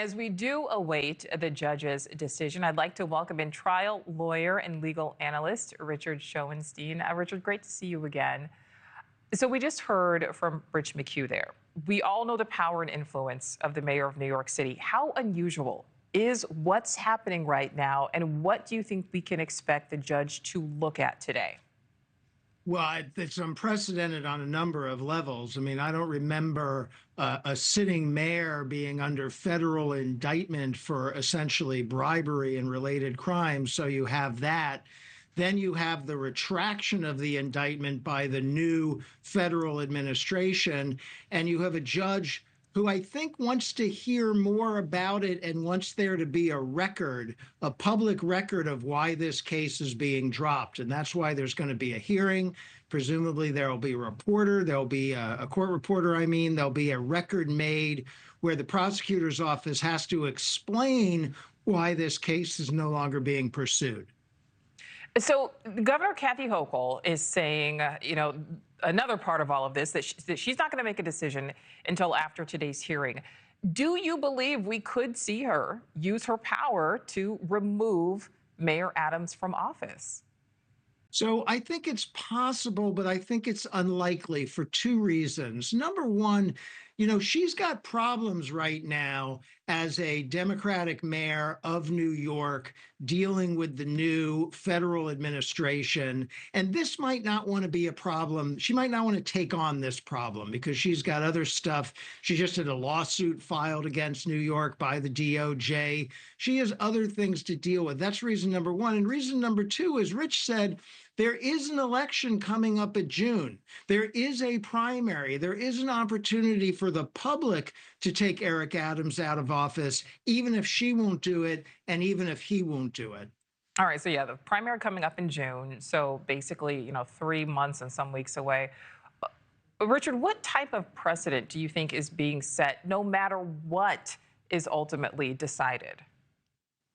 as we do await the judge's decision, I'd like to welcome in trial lawyer and legal analyst Richard Schoenstein. Richard, great to see you again. So we just heard from Rich McHugh there. We all know the power and influence of the mayor of New York City. How unusual is what's happening right now, and what do you think we can expect the judge to look at today? Well, it's unprecedented on a number of levels. I mean, I don't remember a sitting mayor being under federal indictment for essentially bribery and related crimes. So you have that. Then you have the retraction of the indictment by the new federal administration. And you have a judge who I think wants to hear more about it and wants there to be a record, a public record of why this case is being dropped. And that's why there's going to be a hearing. Presumably there'll be a reporter, there'll be a court reporter, there'll be a record made where the prosecutor's office has to explain why this case is no longer being pursued. So Governor Kathy Hochul is saying, another part of all of this, that she's not going to make a decision until after today's hearing. Do you believe we could see her use her power to remove Mayor Adams from office? So I think it's possible, but I think it's unlikely for two reasons. Number one, she's got problems right now as a Democratic mayor of New York dealing with the new federal administration. And this might not want to be a problem. She might not want to take on this problem because she's got other stuff. She just had a lawsuit filed against New York by the DOJ. She has other things to deal with. That's reason number one. And reason number two, as Rich said, there is an election coming up in June. There is a primary. There is an opportunity for the public to take Eric Adams out of office, even if she won't do it and even if he won't do it. All right. So, yeah, the primary coming up in June. So basically, 3 months and some weeks away. Richard, what type of precedent do you think is being set no matter what is ultimately decided?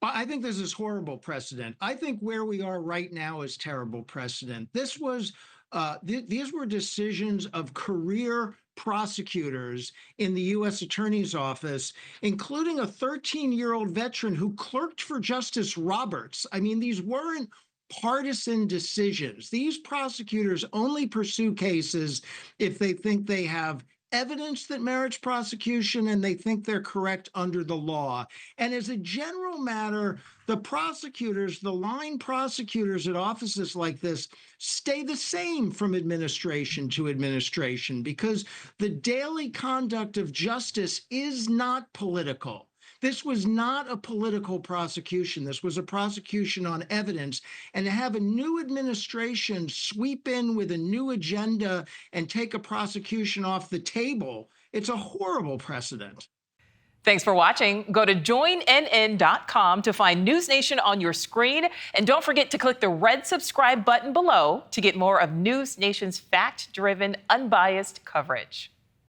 I think this is horrible precedent. I think where we are right now is terrible precedent. These were decisions of career prosecutors in the U.S. Attorney's Office, including a 13-year-old veteran who clerked for Justice Roberts. I mean, these weren't partisan decisions. These prosecutors only pursue cases if they think they have evidence that merits prosecution and they think they're correct under the law. And as a general matter, the prosecutors, the line prosecutors at offices like this stay the same from administration to administration because the daily conduct of justice is not political. This was not a political prosecution. This was a prosecution on evidence. And to have a new administration sweep in with a new agenda and take a prosecution off the table, it's a horrible precedent. Thanks for watching. Go to joinnn.com to find NewsNation on your screen. And don't forget to click the red subscribe button below to get more of NewsNation's fact-driven, unbiased coverage.